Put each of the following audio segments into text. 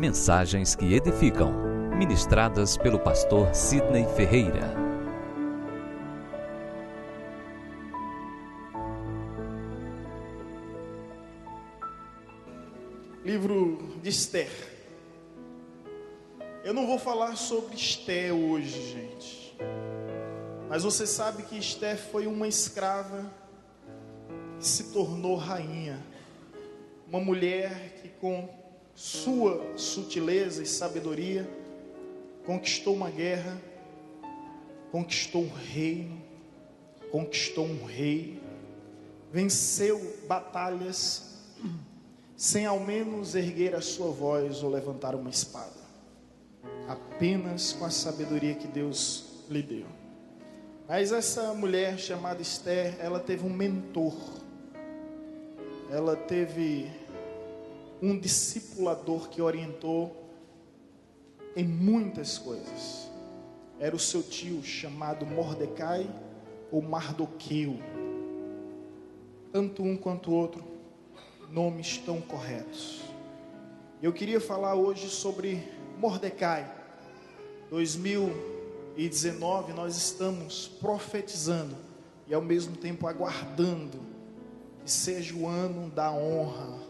mensagens que edificam, ministradas pelo pastor Sidney Ferreira. Livro de Esther. Eu não vou falar sobre Esther hoje, gente. Mas você sabe que Esther foi uma escrava que se tornou rainha. Uma mulher que com sua sutileza e sabedoria conquistou uma guerra, conquistou um reino, conquistou um rei, venceu batalhas sem ao menos erguer a sua voz ou levantar uma espada, apenas com a sabedoria que Deus lhe deu. Mas essa mulher chamada Esther, ela teve um mentor, ela teve um discipulador que orientou em muitas coisas. Era o seu tio chamado Mordecai ou Mardoqueu. Tanto um quanto o outro, nomes tão corretos. Eu queria falar hoje sobre Mordecai. 2019 nós estamos profetizando e ao mesmo tempo aguardando que seja o ano da honra,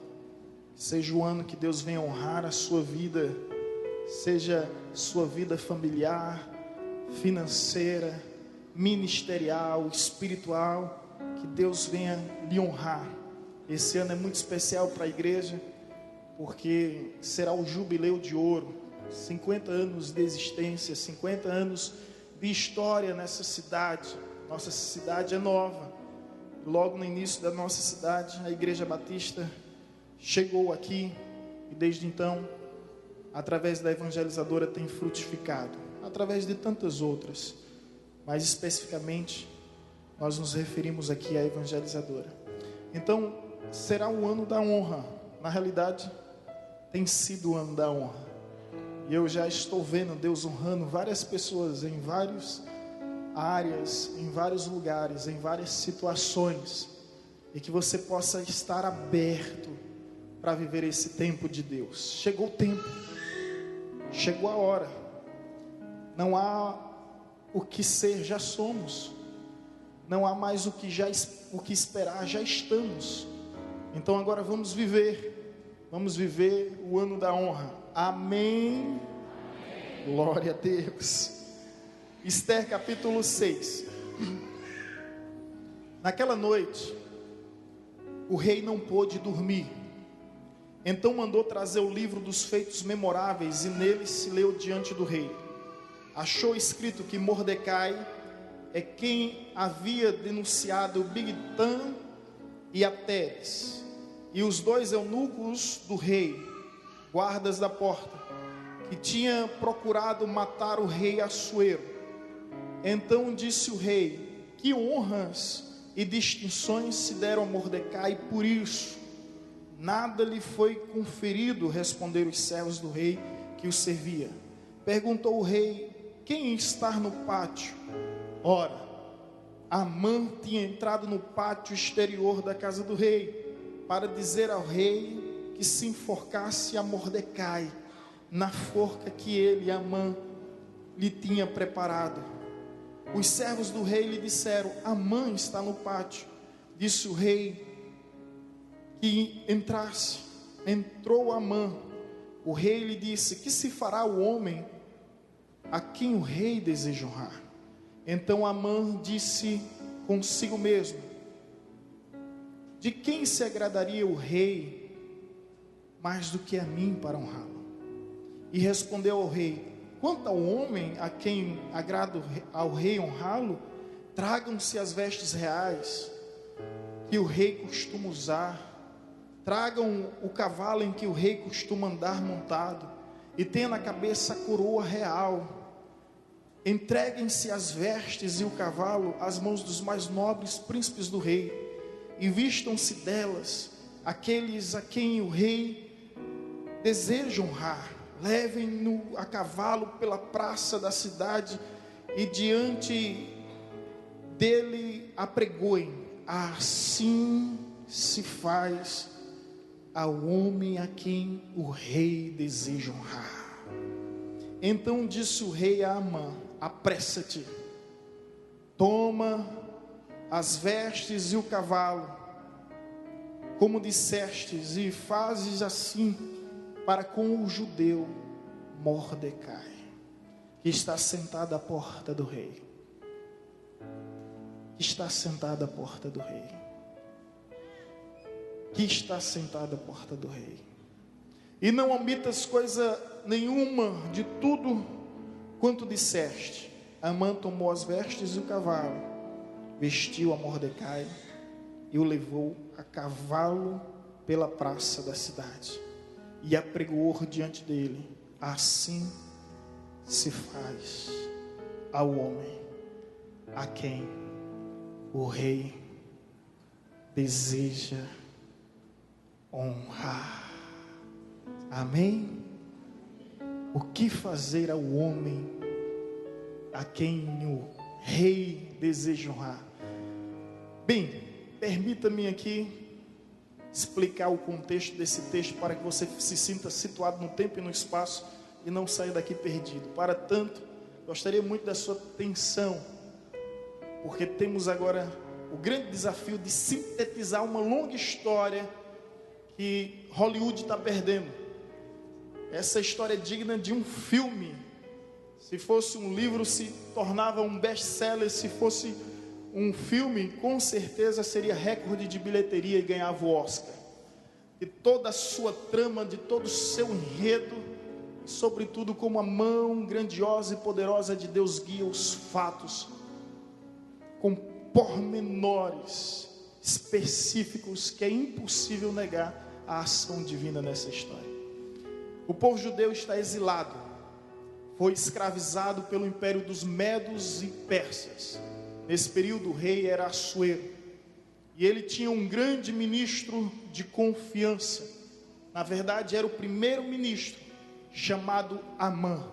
seja o ano que Deus venha honrar a sua vida, seja sua vida familiar, financeira, ministerial, espiritual, que Deus venha lhe honrar. Esse ano é muito especial para a igreja, porque será o jubileu de ouro, 50 anos de existência, 50 anos de história nessa cidade. Nossa cidade é nova. Logo no início da nossa cidade, a Igreja Batista chegou aqui e desde então, através da evangelizadora, tem frutificado, através de tantas outras, mas especificamente nós nos referimos aqui à evangelizadora. Então, será o ano da honra. Na realidade, tem sido o ano da honra. E eu já estou vendo Deus honrando várias pessoas em várias áreas, em vários lugares, em várias situações. E que você possa estar aberto para viver esse tempo de Deus. Chegou o tempo. Chegou a hora. Não há o que ser, já somos. Não há mais o que esperar, já estamos. Então agora vamos viver o ano da honra. Amém? Amém. Glória a Deus. Esther capítulo 6. Naquela noite, o rei não pôde dormir. Então mandou trazer o livro dos feitos memoráveis e nele se leu diante do rei. Achou escrito que Mordecai é quem havia denunciado Bigtan e Ateres, e os dois eunucos do rei, guardas da porta, que tinha procurado matar o rei Assuero. Então disse o rei: que honras e distinções se deram a Mordecai por isso? Nada lhe foi conferido, responderam os servos do rei que o servia. Perguntou o rei: quem está no pátio? Ora, Amã tinha entrado no pátio exterior da casa do rei, para dizer ao rei que se enforcasse a Mordecai, na forca que ele, Amã, lhe tinha preparado. Os servos do rei lhe disseram: Amã está no pátio. Disse o rei que entrasse. Entrou Amã. O rei lhe disse: que se fará o homem a quem o rei deseja honrar? Então Amã disse consigo mesmo: de quem se agradaria o rei mais do que a mim para honrá-lo? E respondeu ao rei: quanto ao homem a quem agrada ao rei honrá-lo, tragam-se as vestes reais que o rei costuma usar, tragam o cavalo em que o rei costuma andar montado, e tenha na cabeça a coroa real. Entreguem-se as vestes e o cavalo às mãos dos mais nobres príncipes do rei, e vistam-se delas aqueles a quem o rei deseja honrar. Levem-no a cavalo pela praça da cidade e diante dele apregoem. Assim se faz ao homem a quem o rei deseja honrar. Então disse o rei a Amã: apressa-te, toma as vestes e o cavalo, como dissestes, e fazes assim para com o judeu Mordecai, que está sentado à porta do rei. Que está sentado à porta do rei. Que está sentado à porta do rei. E não omitas coisa nenhuma de tudo quanto disseste. Amã tomou as vestes e o cavalo, vestiu a Mordecai e o levou a cavalo pela praça da cidade e apregoou diante dele. Assim se faz ao homem a quem o rei deseja honrar. Amém? O que fazer ao homem a quem o rei deseja honrar? Bem, permita-me aqui explicar o contexto desse texto para que você se sinta situado no tempo e no espaço e não saia daqui perdido. Para tanto, gostaria muito da sua atenção, porque temos agora o grande desafio de sintetizar uma longa história que Hollywood está perdendo. Essa história é digna de um filme. Se fosse um livro, se tornava um best-seller. Se fosse um filme, com certeza seria recorde de bilheteria e ganhava o Oscar. E toda a sua trama, de todo o seu enredo, e sobretudo como a mão grandiosa e poderosa de Deus guia os fatos, com pormenores específicos que é impossível negar a ação divina nessa história. O povo judeu está exilado, foi escravizado pelo império dos Medos e Persas. Nesse período o rei era Assuero, e ele tinha um grande ministro de confiança. Na verdade era o primeiro ministro, chamado Amã.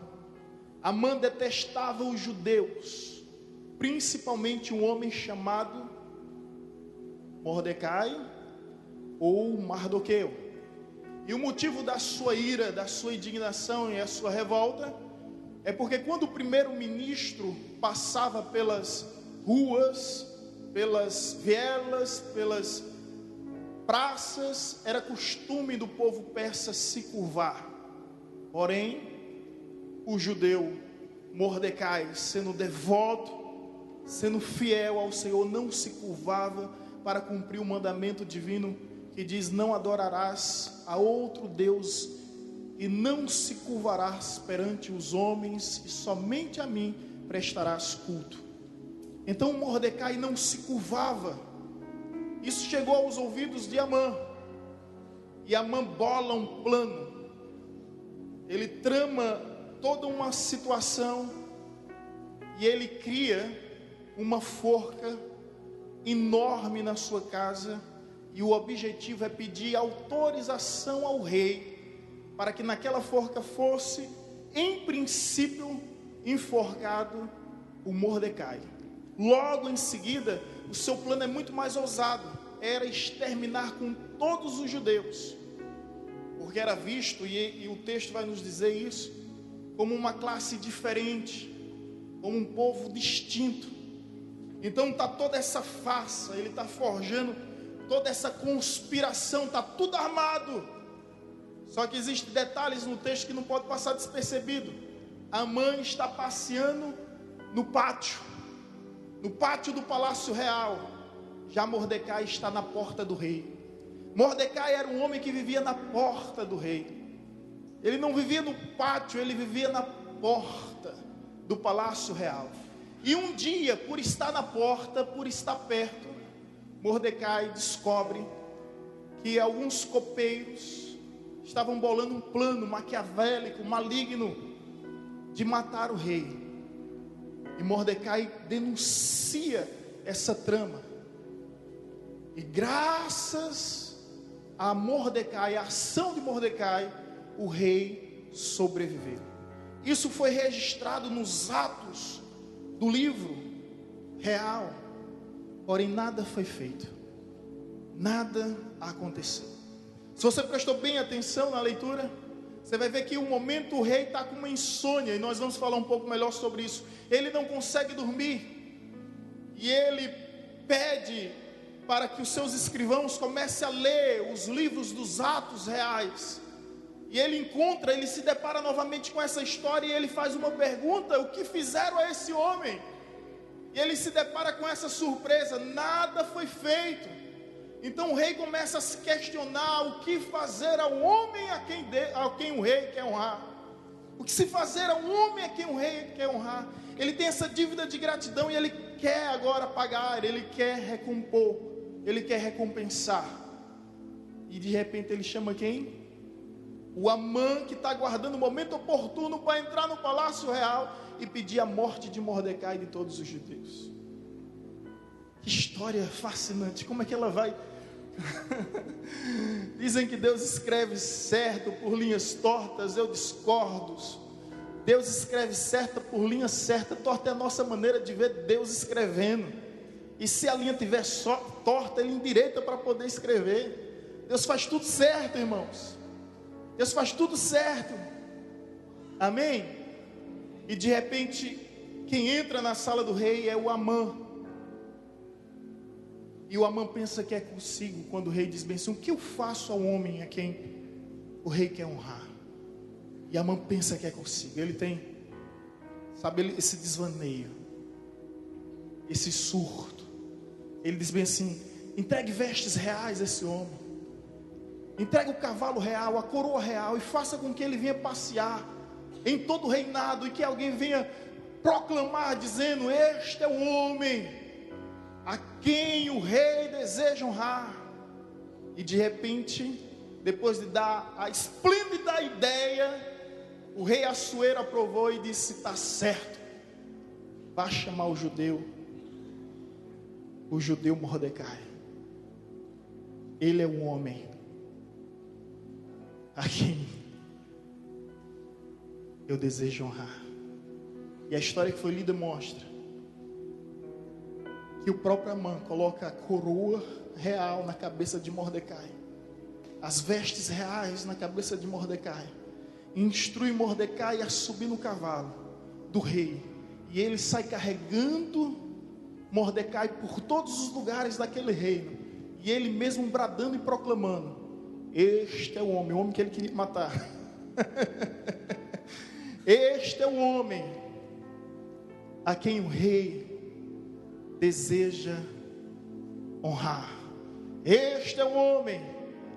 Amã detestava os judeus, principalmente um homem chamado Mordecai ou Mardoqueu. E o motivo da sua ira, da sua indignação e a sua revolta é porque quando o primeiro-ministro passava pelas ruas, pelas vielas, pelas praças, era costume do povo persa se curvar. Porém, o judeu Mordecai, sendo devoto, sendo fiel ao Senhor, não se curvava para cumprir o mandamento divino que diz: não adorarás a outro Deus e não se curvarás perante os homens, e somente a mim prestarás culto. Então Mordecai não se curvava. Isso chegou aos ouvidos de Amã, e Amã bola um plano. Ele trama toda uma situação e ele cria uma forca enorme na sua casa, e o objetivo é pedir autorização ao rei para que naquela forca fosse, em princípio, enforcado o Mordecai. Logo em seguida, o seu plano é muito mais ousado, era exterminar com todos os judeus, porque era visto, e o texto vai nos dizer isso, como uma classe diferente, como um povo distinto. Então está toda essa farsa, ele está forjando toda essa conspiração, está tudo armado. Só que existem detalhes no texto que não pode passar despercebido. Amã está passeando no pátio do palácio real. Já Mordecai está na porta do rei. Mordecai era um homem que vivia na porta do rei. Ele não vivia no pátio, ele vivia na porta do palácio real. E um dia, por estar na porta, por estar perto, Mordecai descobre que alguns copeiros estavam bolando um plano maquiavélico, maligno, de matar o rei. E Mordecai denuncia essa trama. E graças a Mordecai, a ação de Mordecai, o rei sobreviveu. Isso foi registrado nos atos do livro real. Porém nada foi feito, nada aconteceu. Se você prestou bem atenção na leitura, você vai ver que um momento o rei está com uma insônia, e nós vamos falar um pouco melhor sobre isso. Ele não consegue dormir, e ele pede para que os seus escrivãos comecem a ler os livros dos atos reais. E ele se depara novamente com essa história, e ele faz uma pergunta: o que fizeram a esse homem? E ele se depara com essa surpresa: nada foi feito. Então o rei começa a se questionar o que fazer ao homem a quem o rei quer honrar. O que se fazer ao homem a quem o rei quer honrar? Ele tem essa dívida de gratidão, e ele quer agora pagar, ele quer recompor, ele quer recompensar. E de repente ele chama quem? O Amã, que está aguardando o momento oportuno para entrar no palácio real e pedir a morte de Mordecai e de todos os judeus. Que história fascinante. Como é que ela vai? Dizem que Deus escreve certo por linhas tortas. Eu discordo. Deus escreve certa por linha certa. Torta é a nossa maneira de ver Deus escrevendo. E se a linha estiver só torta, Ele endireita para poder escrever. Deus faz tudo certo, irmãos. Deus faz tudo certo. Amém? E de repente, quem entra na sala do rei é o Amã. E o Amã pensa que é consigo, quando o rei diz bem assim: o que eu faço ao homem a quem o rei quer honrar? E Amã pensa que é consigo. Ele tem, sabe, esse desvaneio, esse surto. Ele diz bem assim: entregue vestes reais a esse homem. Entregue o cavalo real, a coroa real, e faça com que ele venha passear em todo o reinado, e que alguém venha proclamar dizendo: este é o homem a quem o rei deseja honrar. E de repente, depois de dar a esplêndida ideia, o rei Assuero aprovou e disse: está certo, vá chamar o judeu Mordecai. Ele é um homem a quem eu desejo honrar. E a história que foi lida mostra que o próprio Amã coloca a coroa real na cabeça de Mordecai, as vestes reais na cabeça de Mordecai, e instrui Mordecai a subir no cavalo do rei, e ele sai carregando Mordecai por todos os lugares daquele reino, e ele mesmo bradando e proclamando: este é o homem que ele queria matar. Este é o homem a quem o rei deseja honrar. Este é o homem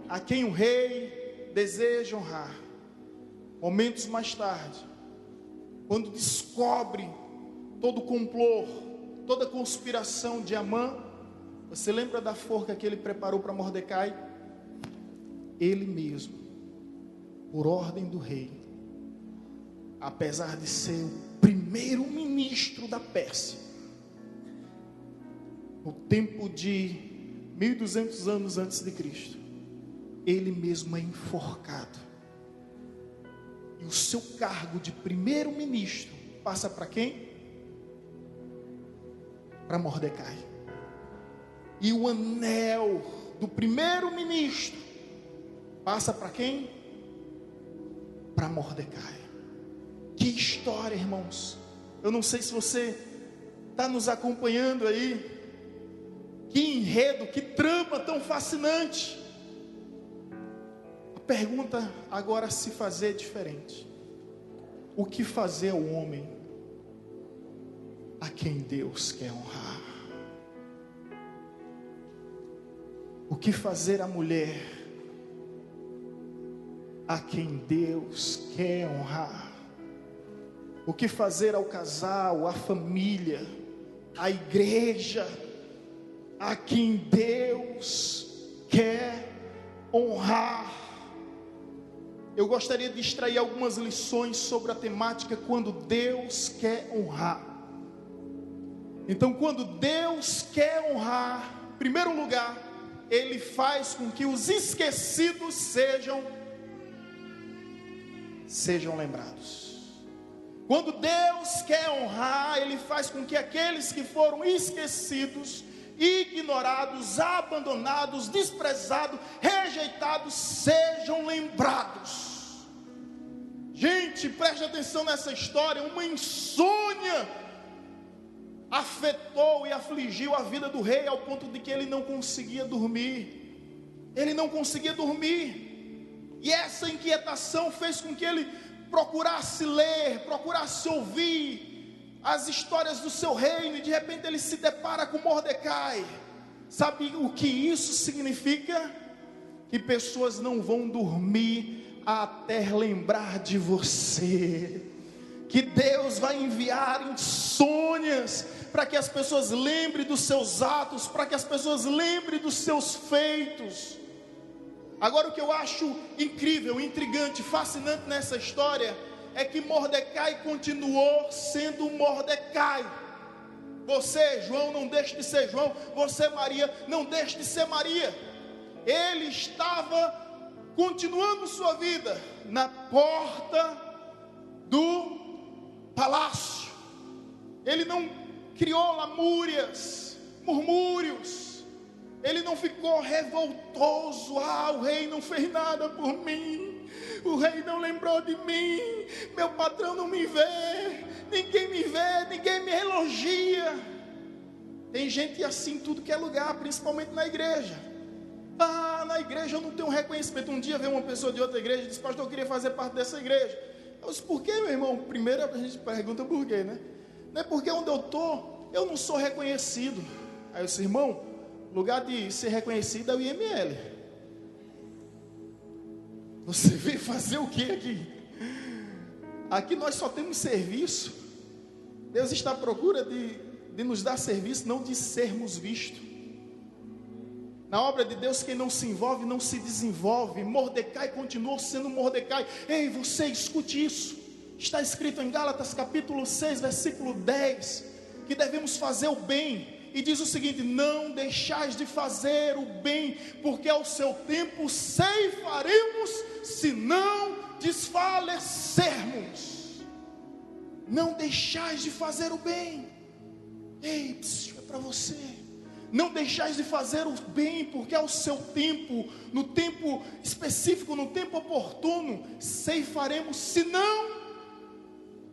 a quem o rei deseja honrar. Momentos mais tarde, quando descobre todo o complô, toda a conspiração de Amã, você lembra da forca que ele preparou para Mordecai? Ele mesmo, por ordem do rei, apesar de ser o primeiro ministro da Pérsia, no tempo de 1200 anos antes de Cristo, ele mesmo é enforcado, e o seu cargo de primeiro ministro passa para quem? Para Mordecai. E o anel do primeiro ministro passa para quem? Para Mordecai. Que história, irmãos. Eu não sei se você está nos acompanhando aí. Que enredo, que trama tão fascinante. A pergunta agora a se fazer é diferente. O que fazer ao homem a quem Deus quer honrar? O que fazer à mulher a quem Deus quer honrar? O que fazer ao casal, à família, à igreja, a quem Deus quer honrar? Eu gostaria de extrair algumas lições sobre a temática quando Deus quer honrar. Então, quando Deus quer honrar, em primeiro lugar, Ele faz com que os esquecidos sejam lembrados. Quando Deus quer honrar, Ele faz com que aqueles que foram esquecidos ignorados, abandonados, desprezados, rejeitados, sejam lembrados. Gente, preste atenção nessa história. Uma insônia afetou e afligiu a vida do rei, ao ponto de que ele não conseguia dormir. Ele não conseguia dormir. E essa inquietação fez com que ele procurasse ler, procurasse ouvir as histórias do seu reino, e de repente ele se depara com Mordecai. Sabe o que isso significa? Que pessoas não vão dormir até lembrar de você. Que Deus vai enviar insônias para que as pessoas lembrem dos seus atos, para que as pessoas lembrem dos seus feitos. Agora, o que eu acho incrível, intrigante, fascinante nessa história é que Mordecai continuou sendo Mordecai. Você, João, não deixe de ser João. Você, Maria, não deixe de ser Maria. Ele estava continuando sua vida na porta do palácio. Ele não criou lamúrias, murmúrios. Ele não ficou revoltoso. O rei não fez nada por mim. O rei não lembrou de mim. Meu patrão não me vê. Ninguém me vê, ninguém me elogia. Tem gente assim em tudo que é lugar, principalmente na igreja. Na igreja eu não tenho reconhecimento. Um dia veio uma pessoa de outra igreja e disse: pastor, eu queria fazer parte dessa igreja. Eu disse: por quê, meu irmão? Primeiro a gente pergunta por quê, né? Não é porque onde eu estou, eu não sou reconhecido. Aí eu disse: irmão, lugar de ser reconhecido é o IML. Você veio fazer o que aqui? Aqui nós só temos serviço. Deus está à procura de nos dar serviço, não de sermos vistos. Na obra de Deus, quem não se envolve, não se desenvolve. Mordecai continuou sendo Mordecai. Ei, você, escute isso. Está escrito em Gálatas capítulo 6, versículo 10, que devemos fazer o bem. E diz o seguinte: não deixais de fazer o bem, porque ao seu tempo ceifaremos, se não desfalecermos. Não deixais de fazer o bem. Ei, é para você. Não deixais de fazer o bem, porque ao seu tempo, no tempo específico, no tempo oportuno, ceifaremos, se não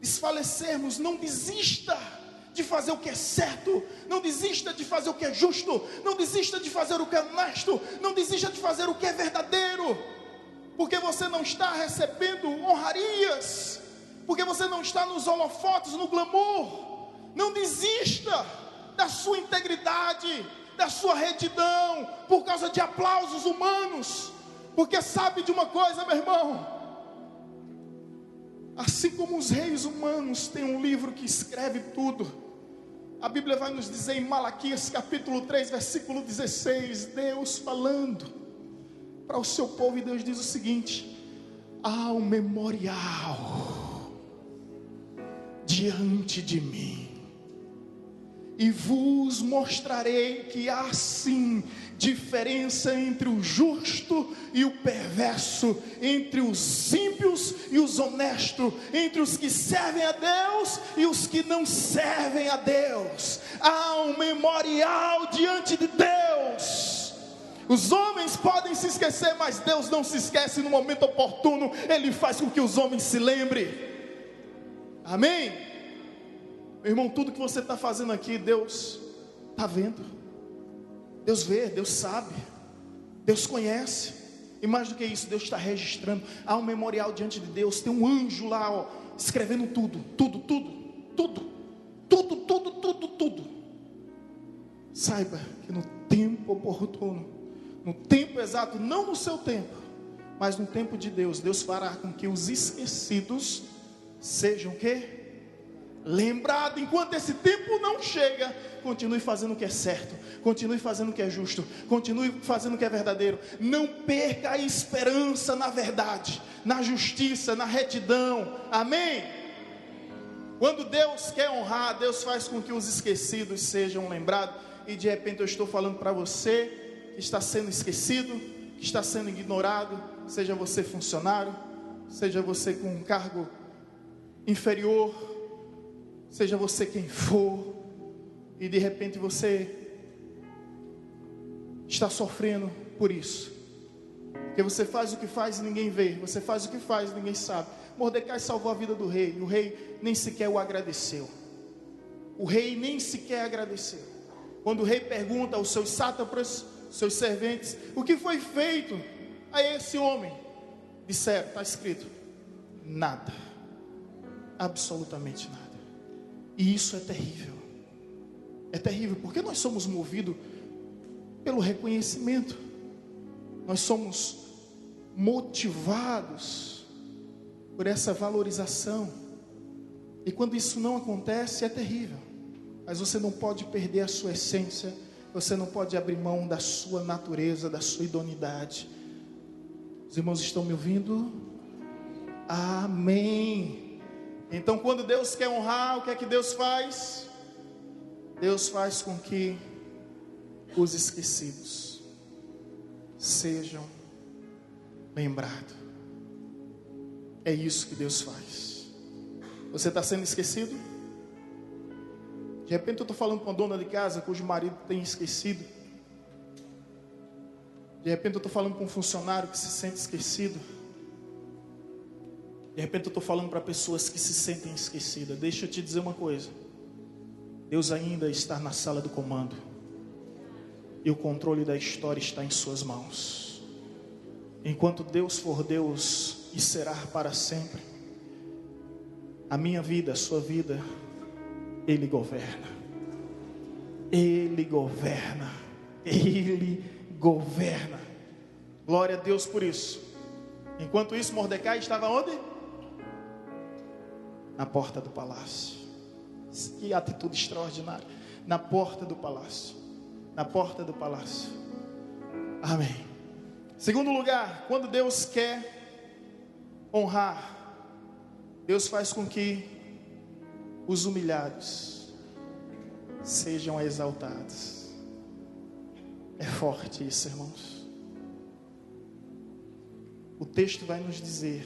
desfalecermos. Não desista de fazer o que é certo, não desista de fazer o que é justo, não desista de fazer o que é honesto, não desista de fazer o que é verdadeiro, porque você não está recebendo honrarias, porque você não está nos holofotes, no glamour. Não desista da sua integridade, da sua retidão, por causa de aplausos humanos, porque sabe de uma coisa, meu irmão, assim como os reis humanos têm um livro que escreve tudo, a Bíblia vai nos dizer em Malaquias capítulo 3, versículo 16, Deus falando para o seu povo, e Deus diz o seguinte: há um memorial diante de mim, e vos mostrarei que há sim diferença entre o justo e o perverso, entre os ímpios e os honestos, entre os que servem a Deus e os que não servem a Deus. Há um memorial diante de Deus. Os homens podem se esquecer, mas Deus não se esquece. No momento oportuno Ele faz com que os homens se lembrem. Amém? Meu irmão, tudo que você está fazendo aqui, Deus está vendo. Deus vê, Deus sabe, Deus conhece. E mais do que isso, Deus está registrando. Há um memorial diante de Deus. Tem um anjo lá, escrevendo tudo. Saiba que no tempo oportuno, no tempo exato, não no seu tempo, mas no tempo de Deus, Deus fará com que os esquecidos sejam o quê? Lembrado. Enquanto esse tempo não chega, continue fazendo o que é certo, continue fazendo o que é justo, continue fazendo o que é verdadeiro. Não perca a esperança na verdade, na justiça, na retidão. Amém? Quando Deus quer honrar, Deus faz com que os esquecidos sejam lembrados. E de repente eu estou falando para você que está sendo esquecido, que está sendo ignorado, seja você funcionário, seja você com um cargo inferior, seja você quem for, e de repente você está sofrendo por isso. Porque você faz o que faz e ninguém vê, você faz o que faz e ninguém sabe. Mordecai salvou a vida do rei, e o rei nem sequer o agradeceu. O rei nem sequer agradeceu. Quando o rei pergunta aos seus sátrapas, seus serventes, o que foi feito a esse homem? Disseram, está escrito, nada, absolutamente nada. E isso é terrível. É terrível, porque nós somos movidos pelo reconhecimento. Nós somos motivados por essa valorização. E quando isso não acontece, é terrível. Mas você não pode perder a sua essência. Você não pode abrir mão da sua natureza, da sua idoneidade. Os irmãos estão me ouvindo? Amém. Então, quando Deus quer honrar, o que é que Deus faz? Deus faz com que os esquecidos sejam lembrados. É isso que Deus faz. Você está sendo esquecido? De repente eu estou falando com uma dona de casa cujo marido tem esquecido. De repente eu estou falando com um funcionário que se sente esquecido. De repente eu estou falando para pessoas que se sentem esquecidas. Deixa eu te dizer uma coisa. Deus ainda está na sala do comando. E o controle da história está em suas mãos. Enquanto Deus for Deus e será para sempre, a minha vida, a sua vida, Ele governa. Ele governa. Ele governa. Glória a Deus por isso. Enquanto isso, Mordecai estava onde? Na porta do palácio. Que atitude extraordinária. Na porta do palácio. Na porta do palácio. Amém. Segundo lugar, quando Deus quer honrar, Deus faz com que os humilhados sejam exaltados. É forte isso, irmãos. O texto vai nos dizer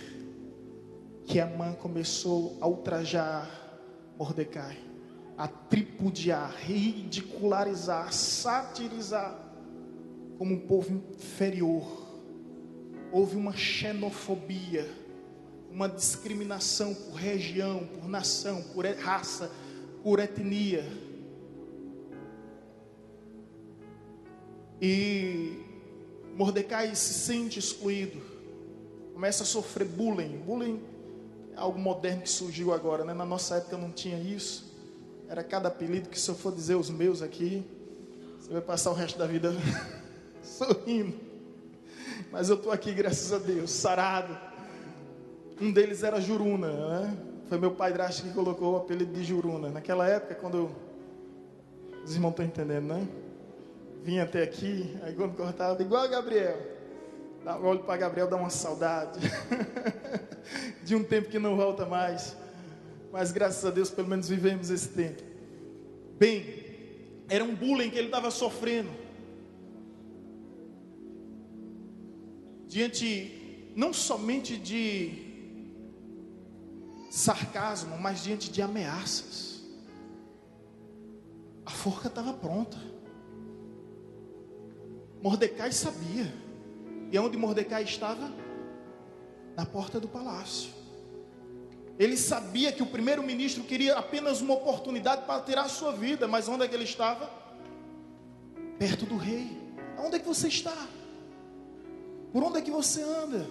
que Amã começou a ultrajar Mordecai, a tripudiar, ridicularizar, satirizar como um povo inferior. Houve uma xenofobia, uma discriminação por região, por nação, por raça, por etnia. E Mordecai se sente excluído, começa a sofrer bullying. Bullying é algo moderno que surgiu agora, né? Na nossa época não tinha isso. Era cada apelido que, se eu for dizer os meus aqui, você vai passar o resto da vida sorrindo. Mas eu estou aqui, graças a Deus, sarado. Um deles era Juruna, né? Foi meu padrasto que colocou o apelido de Juruna. Naquela época, quando os irmãos estão entendendo, né? Vinha até aqui, aí quando cortava, igual a Gabriel. Eu olho para Gabriel, dá uma saudade de um tempo que não volta mais. Mas graças a Deus, pelo menos vivemos esse tempo. Bem, era um bullying que ele estava sofrendo. Diante, não somente de sarcasmo, mas diante de ameaças. A forca estava pronta. Mordecai sabia. E onde Mordecai estava? Na porta do palácio. Ele sabia que o primeiro-ministro queria apenas uma oportunidade para tirar a sua vida. Mas onde é que ele estava? Perto do rei. Onde é que você está? Por onde é que você anda?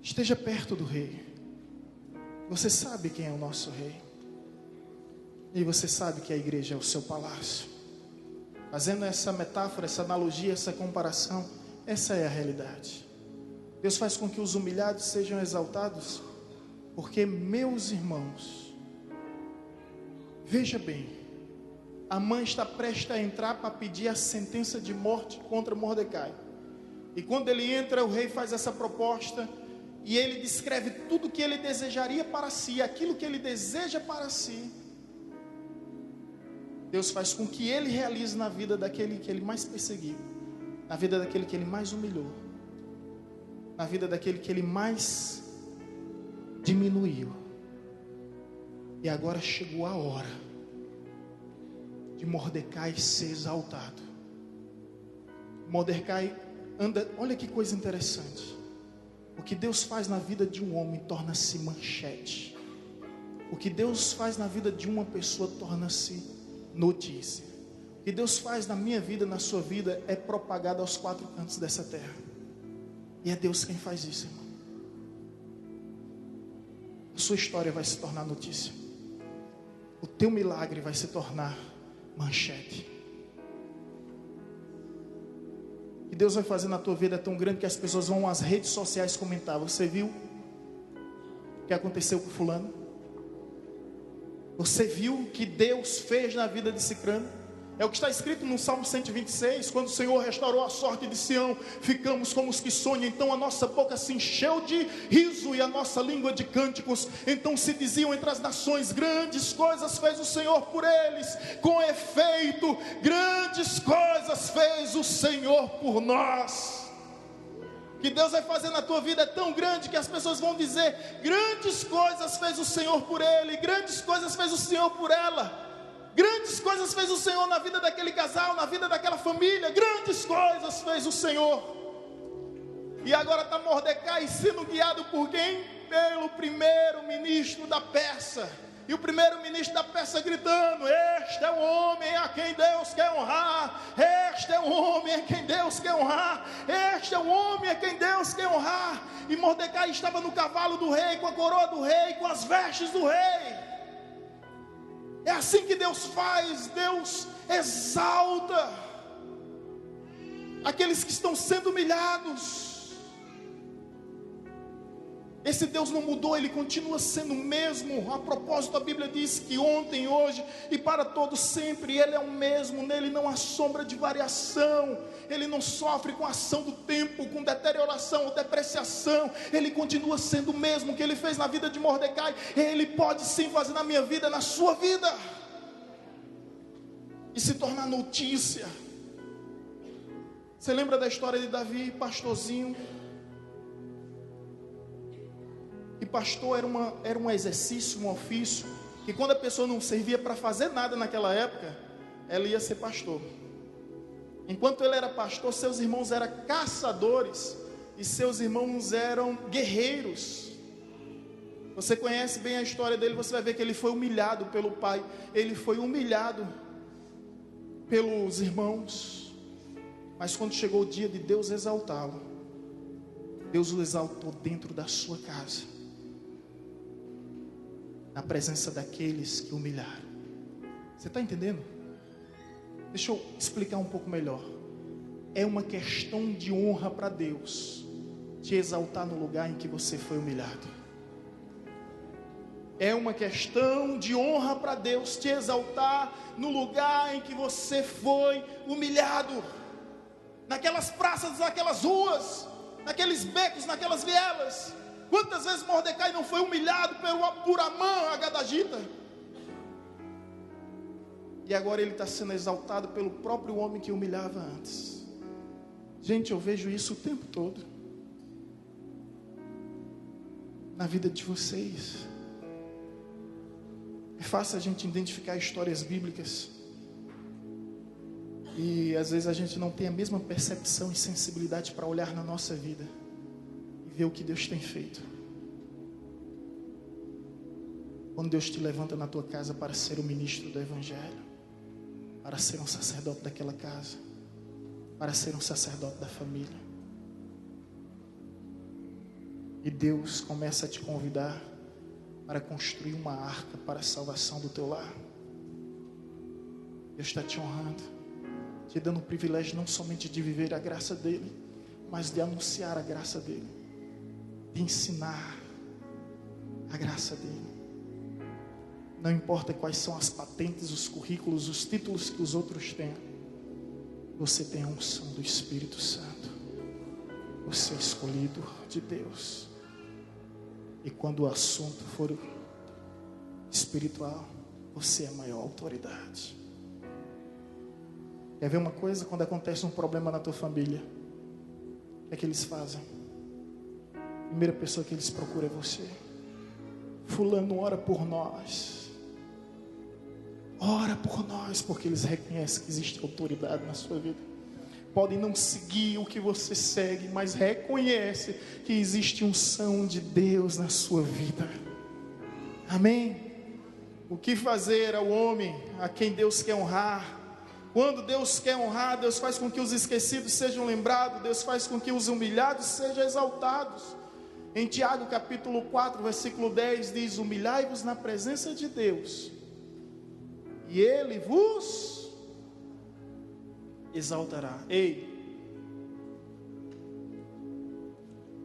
Esteja perto do rei. Você sabe quem é o nosso rei. E você sabe que a igreja é o seu palácio. Fazendo essa metáfora, essa analogia, essa comparação, essa é a realidade. Deus faz com que os humilhados sejam exaltados, porque, meus irmãos, veja bem, Amã está prestes a entrar para pedir a sentença de morte contra Mordecai. E quando ele entra, o rei faz essa proposta, e ele descreve tudo o que ele desejaria para si, aquilo que ele deseja para si. Deus faz com que ele realize na vida daquele que ele mais perseguiu, na vida daquele que ele mais humilhou, na vida daquele que ele mais diminuiu. E agora chegou a hora de Mordecai ser exaltado. Mordecai anda, olha que coisa interessante. O que Deus faz na vida de um homem torna-se manchete. O que Deus faz na vida de uma pessoa torna-se notícia. O que Deus faz na minha vida, na sua vida, é propagado aos quatro cantos dessa terra. E é Deus quem faz isso, irmão. A sua história vai se tornar notícia. O teu milagre vai se tornar manchete. O que Deus vai fazer na tua vida é tão grande que as pessoas vão às redes sociais comentar. Você viu o que aconteceu com fulano? Você viu o que Deus fez na vida de Cicrano? É o que está escrito no Salmo 126, quando o Senhor restaurou a sorte de Sião, ficamos como os que sonham. Então a nossa boca se encheu de riso e a nossa língua de cânticos. Então se diziam entre as nações, grandes coisas fez o Senhor por eles. Com efeito, grandes coisas fez o Senhor por nós. O que Deus vai fazer na tua vida é tão grande que as pessoas vão dizer, grandes coisas fez o Senhor por ele, grandes coisas fez o Senhor por ela. Grandes coisas fez o Senhor na vida daquele casal, na vida daquela família. Grandes coisas fez o Senhor. E agora está Mordecai sendo guiado por quem? Pelo primeiro-ministro da Pérsia. E o primeiro-ministro da Pérsia gritando, este é o homem a quem Deus quer honrar. Este é o homem a quem Deus quer honrar. Este é o homem a quem Deus quer honrar. E Mordecai estava no cavalo do rei, com a coroa do rei, com as vestes do rei. É assim que Deus faz. Deus exalta aqueles que estão sendo humilhados. Esse Deus não mudou, Ele continua sendo o mesmo. A propósito, a Bíblia diz que ontem, hoje e para todo sempre Ele é o mesmo. Nele não há sombra de variação. Ele não sofre com a ação do tempo, com deterioração ou depreciação. Ele continua sendo o mesmo. O que Ele fez na vida de Mordecai, Ele pode sim fazer na minha vida, na sua vida, e se tornar notícia. Você lembra da história de Davi, pastorzinho? E pastor era um exercício, um ofício, que quando a pessoa não servia para fazer nada naquela época, ela ia ser pastor. Enquanto ele era pastor, seus irmãos eram caçadores e seus irmãos eram guerreiros. Você conhece bem a história dele, você vai ver que ele foi humilhado pelo pai, ele foi humilhado pelos irmãos. Mas quando chegou o dia de Deus exaltá-lo, Deus o exaltou dentro da sua casa, na presença daqueles que humilharam. Você está entendendo? Deixa eu explicar um pouco melhor. É uma questão de honra para Deus te exaltar no lugar em que você foi humilhado. É uma questão de honra para Deus te exaltar no lugar em que você foi humilhado. Naquelas praças, naquelas ruas, naqueles becos, naquelas vielas. Quantas vezes Mordecai não foi humilhado por Amã, a gadagita? E agora ele está sendo exaltado pelo próprio homem que humilhava antes. Gente, eu vejo isso o tempo todo na vida de vocês. É fácil a gente identificar histórias bíblicas, e às vezes a gente não tem a mesma percepção e sensibilidade para olhar na nossa vida e ver o que Deus tem feito. Quando Deus te levanta na tua casa para ser o ministro do Evangelho, para ser um sacerdote daquela casa, para ser um sacerdote da família, e Deus começa a te convidar para construir uma arca para a salvação do teu lar. Deus está te honrando, te dando o privilégio não somente de viver a graça dEle, mas de anunciar a graça dEle, de ensinar a graça dEle. Não importa quais são as patentes, os currículos, os títulos que os outros têm, você tem a unção do Espírito Santo. Você é escolhido de Deus. E quando o assunto for espiritual, você é a maior autoridade. Quer ver uma coisa? Quando acontece um problema na tua família, o que é que eles fazem? A primeira pessoa que eles procuram é você. Fulano ora por nós. ora por nós, porque eles reconhecem que existe autoridade na sua vida. Podem não seguir o que você segue, mas reconhece que existe unção de Deus na sua vida. Amém? O que fazer ao homem a quem Deus quer honrar? Quando Deus quer honrar, Deus faz com que os esquecidos sejam lembrados, Deus faz com que os humilhados sejam exaltados. Em Tiago capítulo 4, versículo 10 diz: humilhai-vos na presença de Deus, e Ele vos exaltará. Ei,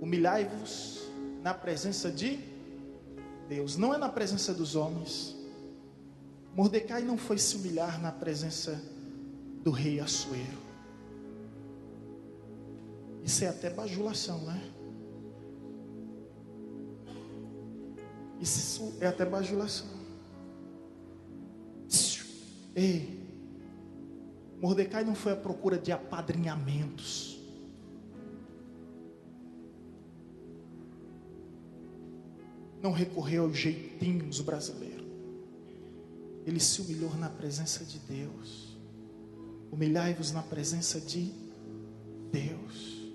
humilhai-vos na presença de Deus, não é na presença dos homens. Mordecai não foi se humilhar na presença do rei Assuero. Isso é até bajulação, né? Isso é até bajulação. Ei, Mordecai não foi à procura de apadrinhamentos. Não recorreu aos jeitinhos brasileiros. Ele se humilhou na presença de Deus. Humilhai-vos na presença de Deus.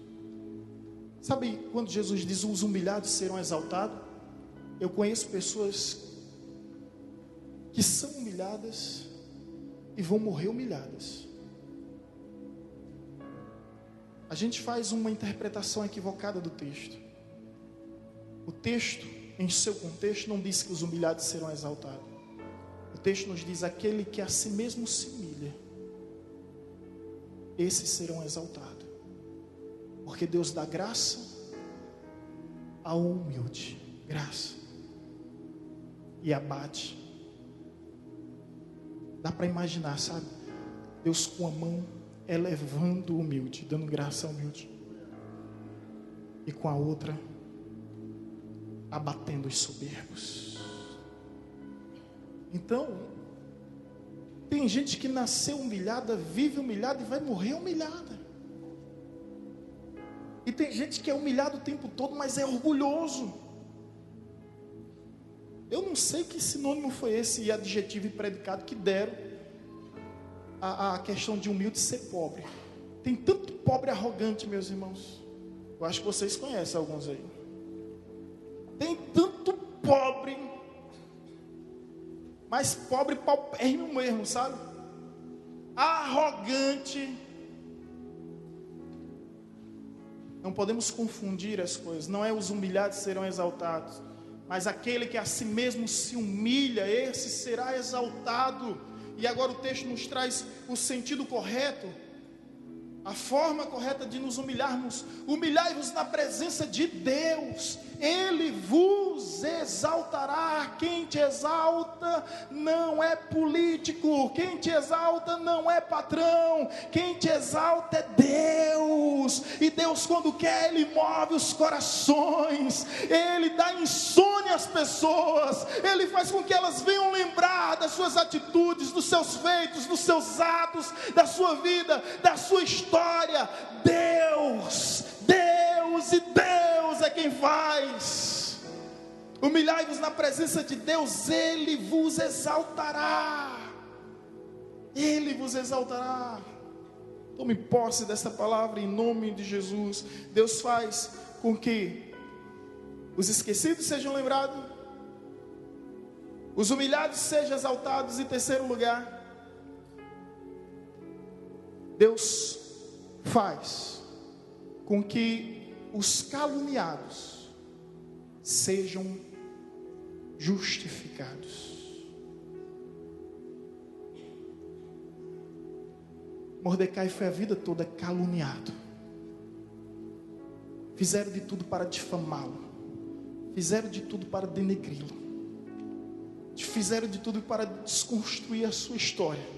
Sabe quando Jesus diz: os humilhados serão exaltados? Eu conheço pessoas que são humilhadas e vão morrer humilhadas. A gente faz uma interpretação equivocada do texto. O texto, em seu contexto, não diz que os humilhados serão exaltados. O texto nos diz: aquele que a si mesmo se humilha, esses serão exaltados. Porque Deus dá graça ao humilde, graça, e abate. Dá para imaginar, sabe? Deus com a mão elevando o humilde, dando graça ao humilde, e com a outra abatendo os soberbos. Então, tem gente que nasceu humilhada, vive humilhada e vai morrer humilhada. E tem gente que é humilhado o tempo todo, mas é orgulhoso. Eu não sei que sinônimo foi esse adjetivo e predicado que deram a questão de humilde ser pobre. Tem tanto pobre arrogante, meus irmãos. Eu acho que vocês conhecem alguns aí. Tem tanto pobre, mas pobre paupérrimo mesmo, sabe? Arrogante. Não podemos confundir as coisas. Não é os humilhados serão exaltados, mas aquele que a si mesmo se humilha, esse será exaltado. E agora o texto nos traz o sentido correto, a forma correta de nos humilharmos. Humilhai-vos na presença de Deus, Ele vos exaltará. Quem te exalta não é político, quem te exalta não é patrão, quem te exalta é Deus. E Deus, quando quer, Ele move os corações, Ele dá insônia às pessoas, Ele faz com que elas venham lembrar das suas atitudes, dos seus feitos, dos seus atos, da sua vida, da sua história. Deus e Deus é quem faz. Humilhai-vos na presença de Deus, Ele vos exaltará. Ele vos exaltará. Tome posse dessa palavra em nome de Jesus. Deus faz com que os esquecidos sejam lembrados, os humilhados sejam exaltados. Em terceiro lugar, Deus faz com que os caluniados sejam justificados. Mordecai foi a vida toda caluniado. Fizeram de tudo para difamá-lo, fizeram de tudo para denegri-lo, fizeram de tudo para desconstruir a sua história.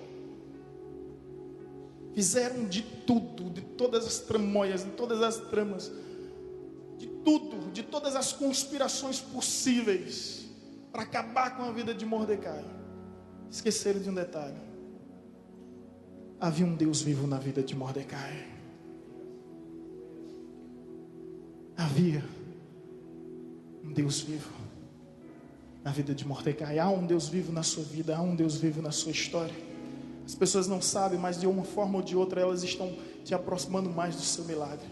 Fizeram de tudo, de todas as tramóias, de todas as tramas, de tudo, de todas as conspirações possíveis para acabar com a vida de Mordecai. Esqueceram de um detalhe: havia um Deus vivo na vida de Mordecai. Havia um Deus vivo. na vida de Mordecai. Há um Deus vivo na sua vida, há um Deus vivo na sua história. As pessoas não sabem, mas de uma forma ou de outra elas estão te aproximando mais do seu milagre.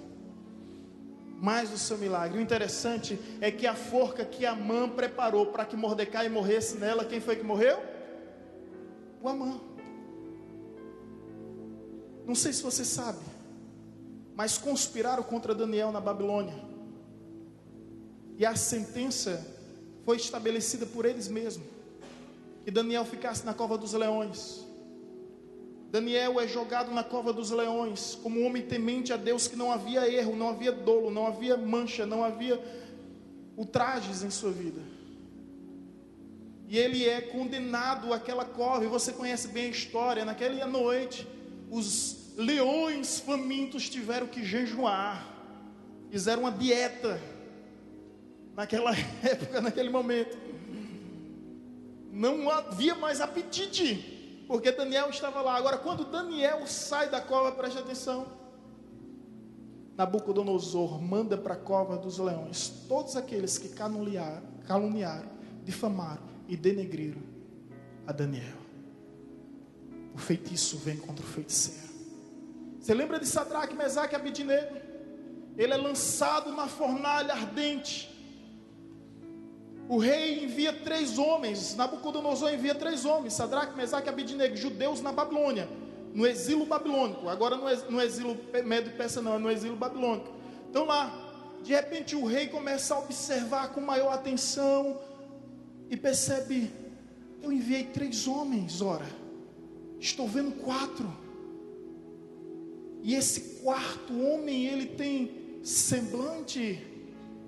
Mais do seu milagre. O interessante é que a forca que Amã preparou para que Mordecai morresse nela, quem foi que morreu? O Amã. Não sei se você sabe, mas conspiraram contra Daniel na Babilônia. E a sentença foi estabelecida por eles mesmos, que Daniel ficasse na cova dos leões. Daniel é jogado na cova dos leões, como um homem temente a Deus, que não havia erro, não havia dolo, não havia mancha, não havia ultrajes em sua vida. E ele é condenado àquela cova, e você conhece bem a história. Naquela noite, os leões famintos tiveram que jejuar, fizeram uma dieta. Naquela época, naquele momento, não havia mais apetite, porque Daniel estava lá. Agora, quando Daniel sai da cova, preste atenção, Nabucodonosor manda para a cova dos leões todos aqueles que caluniaram, difamaram e denegriram a Daniel. O feitiço vem contra o feiticeiro. Você lembra de Sadraque, Mesaque e Abednego? Ele é lançado na fornalha ardente. O rei envia 3 homens, Nabucodonosor envia 3 homens, Sadraque, Mesaque e Abednego, judeus na Babilônia, no exílio babilônico. Agora no exílio Medo e Persa não, é no exílio babilônico. Então lá, de repente o rei começa a observar com maior atenção e percebe: eu enviei 3 homens, ora, estou vendo 4. E esse 4º homem, ele tem semblante,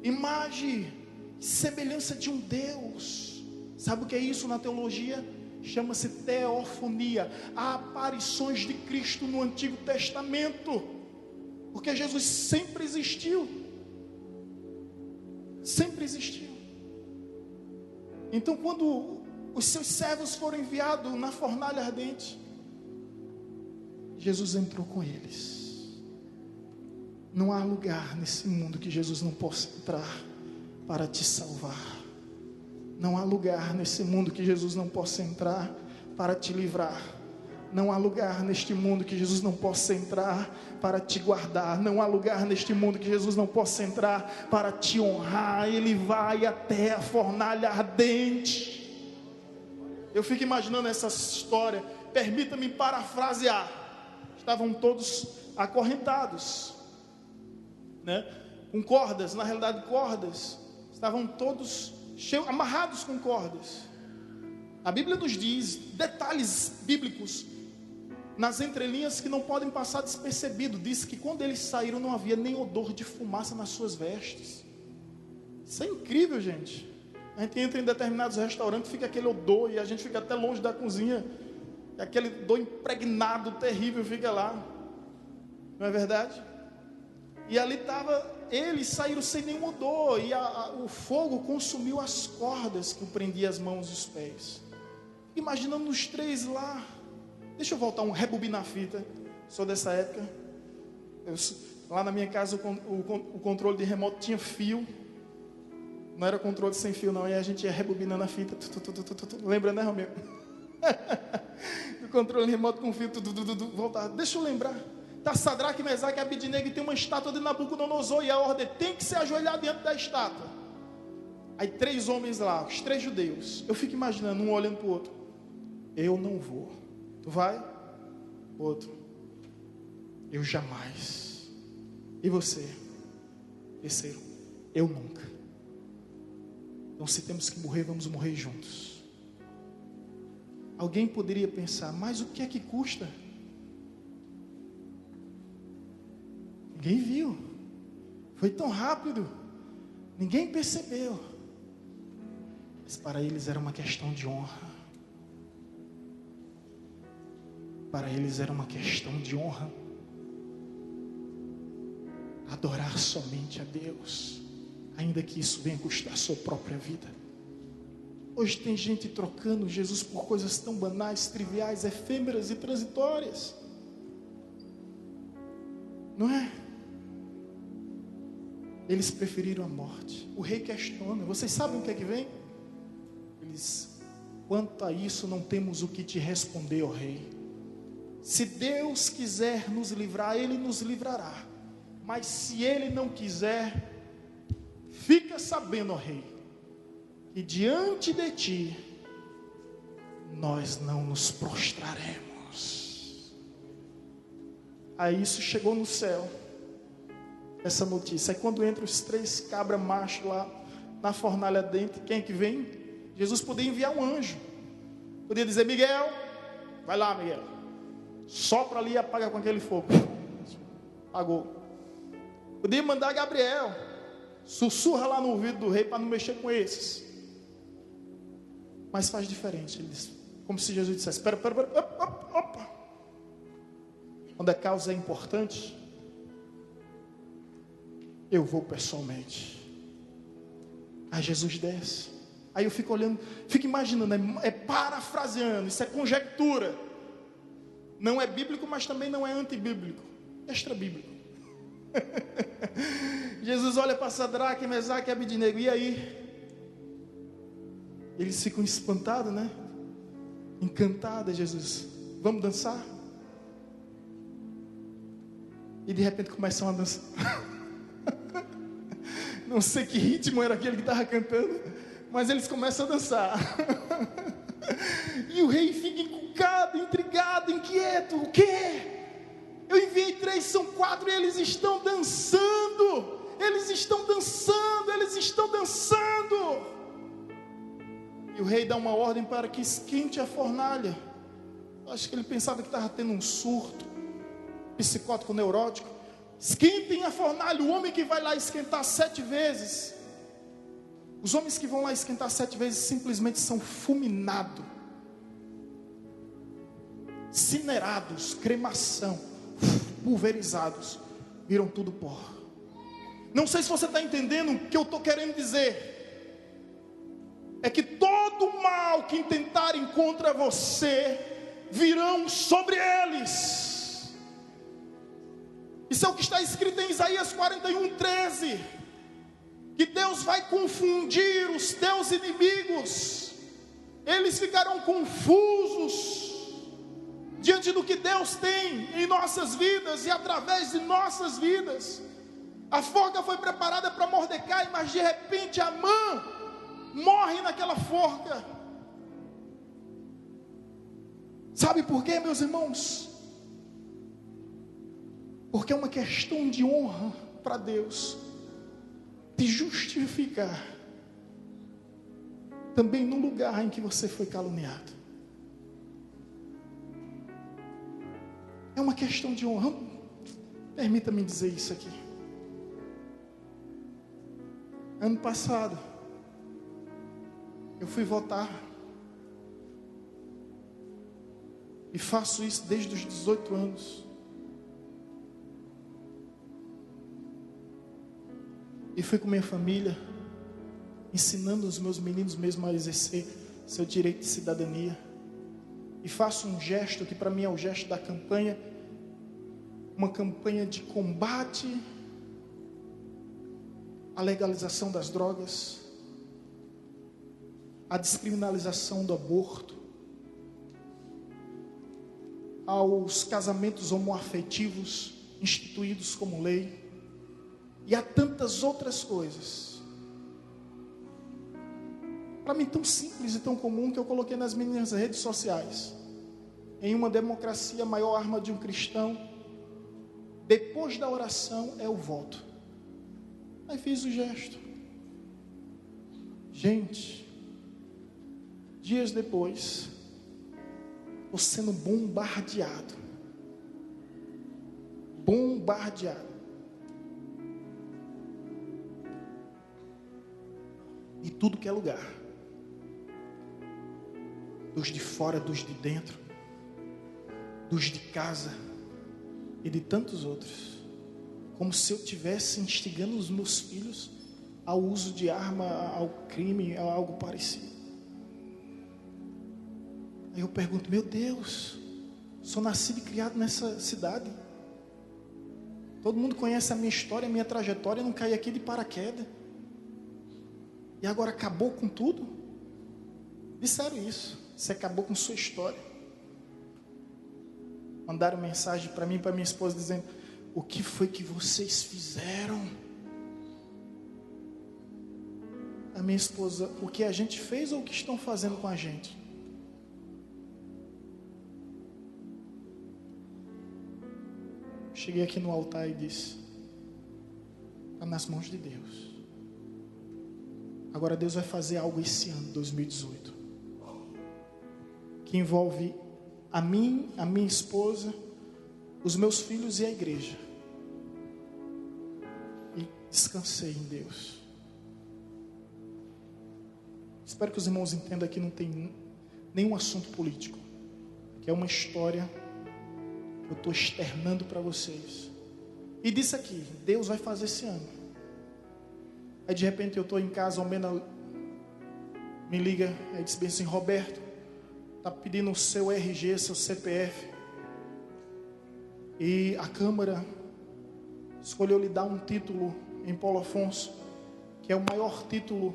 imagem, semelhança de um Deus. Sabe o que é isso na teologia? Chama-se teofonia. Há aparições de Cristo no Antigo Testamento, porque Jesus sempre existiu. Sempre existiu. Então, quando os seus servos foram enviados na fornalha ardente, Jesus entrou com eles. Não há lugar nesse mundo que Jesus não possa entrar para te salvar. Não há lugar nesse mundo que Jesus não possa entrar para te livrar. Não há lugar neste mundo que Jesus não possa entrar para te guardar. Não há lugar neste mundo que Jesus não possa entrar para te honrar. Ele vai até a fornalha ardente. Eu fico imaginando essa história. Permita-me parafrasear. Estavam todos acorrentados, né? Com cordas, na realidade cordas. Estavam todos amarrados com cordas. A Bíblia nos diz detalhes bíblicos nas entrelinhas que não podem passar despercebido. Diz que quando eles saíram não havia nem odor de fumaça nas suas vestes. Isso é incrível, gente. A gente entra em determinados restaurantes, fica aquele odor, e a gente fica até longe da cozinha, e aquele odor impregnado, terrível, fica lá. Não é verdade? E ali estava, eles saíram sem nenhum odor, e o fogo consumiu as cordas que prendiam as mãos e os pés. Imaginando os 3 lá. Deixa eu voltar rebobinar a fita. Sou dessa época. Lá na minha casa o controle de remoto tinha fio. Não era controle sem fio não. E a gente ia rebobinando a fita. Lembra, né, Romeu? O controle remoto com fio. Voltar. Deixa eu lembrar. Está Sadraque, Mesaque e Abednego, e tem uma estátua de Nabucodonosor, e a ordem tem que se ajoelhar diante da estátua. Aí 3 homens lá, os 3 judeus. Eu fico imaginando, um olhando para o outro. Eu não vou. Tu vai? Outro. Eu jamais. E você? Terceiro. Eu nunca. Então, se temos que morrer, vamos morrer juntos. Alguém poderia pensar, mas o que é que custa? Ninguém viu. Foi tão rápido. Ninguém percebeu. Mas para eles era uma questão de honra. Para eles era uma questão de honra. Adorar somente a Deus, ainda que isso venha custar a sua própria vida. Hoje tem gente trocando Jesus por coisas tão banais, triviais, efêmeras e transitórias. Não é? Eles preferiram a morte. O rei questiona. Vocês sabem o que é que vem? Eles: quanto a isso, não temos o que te responder, ó rei. Se Deus quiser nos livrar, Ele nos livrará. Mas se Ele não quiser, fica sabendo, ó rei, que diante de ti, nós não nos prostraremos. Aí isso chegou no céu, essa notícia. Aí quando entram os 3 cabras machos lá na fornalha dentro, quem é que vem? Jesus podia enviar um anjo. Podia dizer: Miguel, vai lá, Miguel, sopra ali e apaga com aquele fogo. Apagou. Podia mandar Gabriel, sussurra lá no ouvido do rei para não mexer com esses. Mas faz diferente. Ele diz, como se Jesus dissesse: espera, opa. Quando a causa é importante, eu vou pessoalmente. Aí Jesus desce. Aí eu fico olhando, fico imaginando, é parafraseando, isso é conjectura. Não é bíblico, mas também não é antibíblico, extra bíblico. Jesus olha para Sadraque, Mesaque e Abednego: e aí? Eles ficam espantados, né? Encantados. Jesus: vamos dançar? E de repente começam a dançar. Não sei que ritmo era aquele que estava cantando, mas eles começam a dançar. E o rei fica encucado, intrigado, inquieto. O quê? Eu enviei 3, são 4 e eles estão dançando. Eles estão dançando, eles estão dançando. E o rei dá uma ordem para que esquente a fornalha. Acho que ele pensava que estava tendo um surto psicótico, neurótico. Esquentem a fornalha. O homem que vai lá esquentar 7 vezes, os homens que vão lá esquentar 7 vezes simplesmente são fulminados, incinerados, cremação, pulverizados, viram tudo pó. Não sei se você está entendendo o que eu estou querendo dizer. É que todo mal que intentarem contra você, virão sobre eles. Isso é o que está escrito em Isaías 41:13. Que Deus vai confundir os teus inimigos. Eles ficarão confusos diante do que Deus tem em nossas vidas e através de nossas vidas. A forca foi preparada para Mordecai, mas de repente Amã morre naquela forca. Sabe por quê, meus irmãos? Porque é uma questão de honra para Deus te justificar também no lugar em que você foi caluniado. É uma questão de honra. Permita-me dizer isso aqui. Ano passado, eu fui votar. E faço isso desde os 18 anos. E fui com minha família, ensinando os meus meninos mesmo a exercer seu direito de cidadania. E faço um gesto que para mim é o gesto da campanha, uma campanha de combate à legalização das drogas, à descriminalização do aborto, aos casamentos homoafetivos instituídos como lei, e a tantas outras coisas. Para mim tão simples e tão comum que eu coloquei nas minhas redes sociais. Em uma democracia, a maior arma de um cristão, depois da oração, é o voto. Aí fiz o gesto. Gente, dias depois, estou sendo bombardeado. De tudo que é lugar. Dos de fora, dos de dentro, dos de casa e de tantos outros. Como se eu estivesse instigando os meus filhos ao uso de arma, ao crime, a algo parecido. Aí eu pergunto: meu Deus, sou nascido e criado nessa cidade. Todo mundo conhece a minha história, a minha trajetória. Eu não caí aqui de paraquedas. E agora acabou com tudo? Disseram isso. Você acabou com sua história. Mandaram mensagem para mim e para minha esposa dizendo: o que foi que vocês fizeram? A minha esposa: o que a gente fez ou o que estão fazendo com a gente? Cheguei aqui no altar e disse: está nas mãos de Deus. Agora Deus vai fazer algo esse ano, 2018, que envolve a mim, a minha esposa, os meus filhos e a igreja. E descansei em Deus. Espero que os irmãos entendam que não tem nenhum assunto político, que é uma história que eu estou externando para vocês. E disse aqui: Deus vai fazer esse ano. Aí de repente eu estou em casa, o Mena me liga, aí disse bem assim: Roberto, está pedindo o seu RG, seu CPF. E a Câmara escolheu lhe dar um título em Paulo Afonso, que é o maior título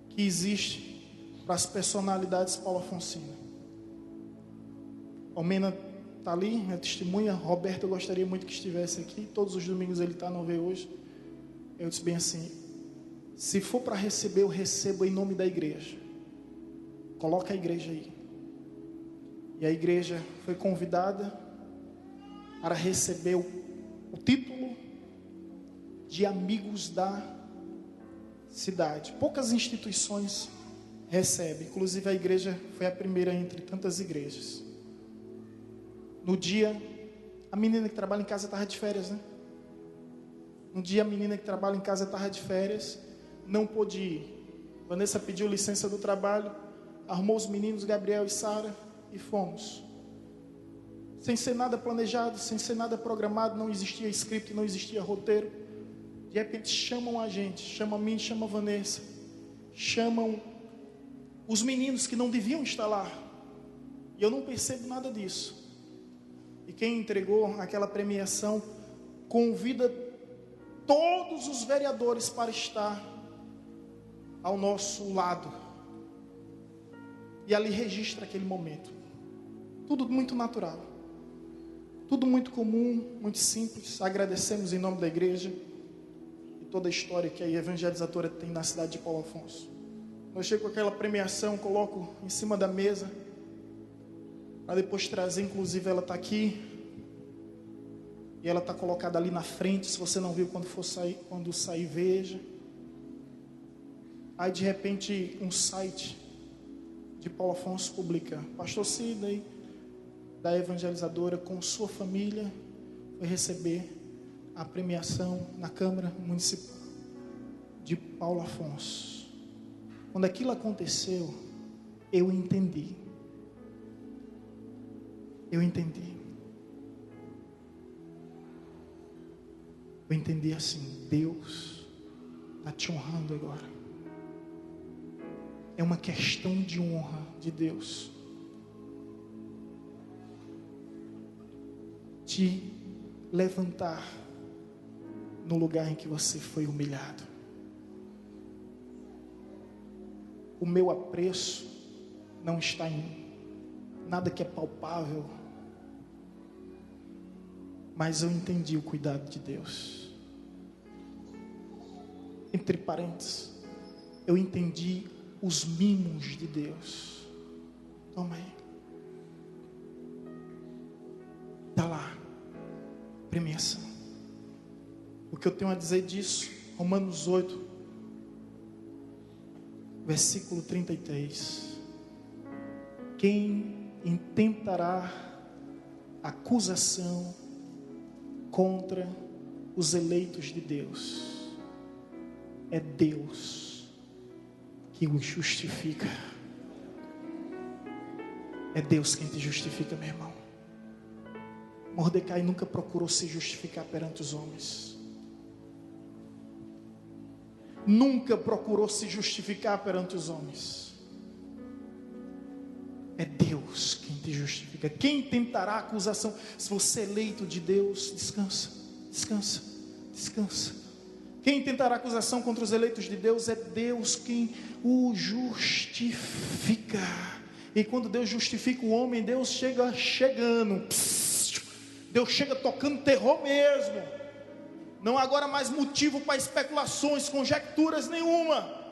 que existe para as personalidades paulo-afonsinas. O Mena está ali, é testemunha. Roberto, eu gostaria muito que estivesse aqui. Todos os domingos ele está, não veio hoje. Eu disse bem assim: se for para receber, eu recebo em nome da igreja. Coloca a igreja aí. E a igreja foi convidada para receber o título de amigos da cidade. Poucas instituições recebem. Inclusive a igreja foi a primeira entre tantas igrejas. No dia, a menina que trabalha em casa estava de férias, né? No dia a menina que trabalha em casa estava de férias, não pôde ir. Vanessa pediu licença do trabalho, arrumou os meninos, Gabriel e Sara, e fomos. Sem ser nada planejado, sem ser nada programado, não existia script, não existia roteiro. De repente chamam a gente, chamam a mim, chamam a Vanessa, chamam os meninos que não deviam estar lá. E eu não percebo nada disso. E quem entregou aquela premiação convida todos os vereadores para estar ao nosso lado. E ali registra aquele momento. Tudo muito natural. Tudo muito comum, muito simples. Agradecemos em nome da igreja e toda a história que a evangelizadora tem na cidade de Paulo Afonso. Eu chego com aquela premiação, coloco em cima da mesa, para depois trazer. Inclusive ela está aqui e ela está colocada ali na frente. Se você não viu, quando sair, veja. Aí de repente um site de Paulo Afonso publica: Pastor Sidney, da evangelizadora, com sua família, foi receber a premiação na Câmara Municipal de Paulo Afonso. Quando aquilo aconteceu, eu entendi. Eu entendi assim: Deus está te honrando agora. É uma questão de honra de Deus te levantar no lugar em que você foi humilhado. O meu apreço não está em nada que é palpável, mas eu entendi o cuidado de Deus. Entre parênteses, eu entendi os mimos de Deus. Toma aí. Está lá, premiação. O que eu tenho a dizer disso? Romanos 8, versículo 33. Quem intentará acusação contra os eleitos de Deus? É Deus que os justifica. É Deus quem te justifica, meu irmão. Mordecai nunca procurou se justificar perante os homens. Nunca procurou se justificar perante os homens. É Deus quem te justifica. Quem tentará acusação? Se você é eleito de Deus, descansa, descansa, descansa. Quem tentará acusação contra os eleitos de Deus? É Deus quem o justifica. E quando Deus justifica o homem, Deus chega chegando. Deus chega tocando terror mesmo. Não há agora mais motivo para especulações, conjecturas nenhuma.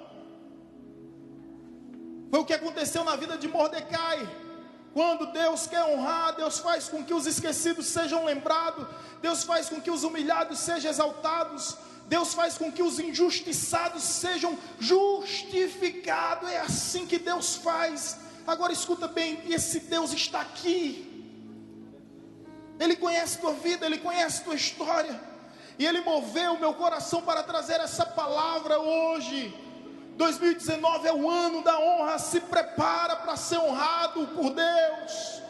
Foi o que aconteceu na vida de Mordecai. Quando Deus quer honrar, Deus faz com que os esquecidos sejam lembrados. Deus faz com que os humilhados sejam exaltados. Deus faz com que os injustiçados sejam justificados. É assim que Deus faz. Agora escuta bem, esse Deus está aqui. Ele conhece tua vida, Ele conhece tua história. E Ele moveu o meu coração para trazer essa palavra hoje. 2019 é o ano da honra. Se prepara para ser honrado por Deus.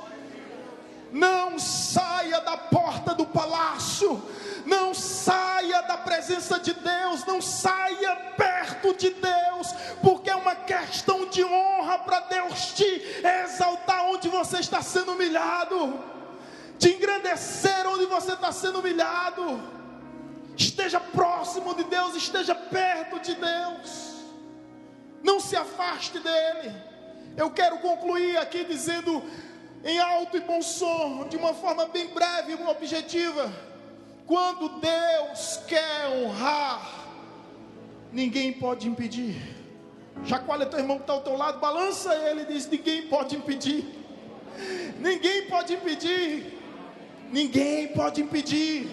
Não saia da porta do palácio. Não saia da presença de Deus. Não saia perto de Deus, porque é uma questão de honra para Deus te exaltar onde você está sendo humilhado, te engrandecer onde você está sendo humilhado. Esteja próximo de Deus, esteja perto de Deus. Não se afaste dele. Eu quero concluir aqui dizendo em alto e bom som, de uma forma bem breve e objetiva: quando Deus quer honrar, ninguém pode impedir. Chacoalha teu irmão que está ao teu lado, balança ele e diz: ninguém pode impedir. Ninguém pode impedir. Ninguém pode impedir.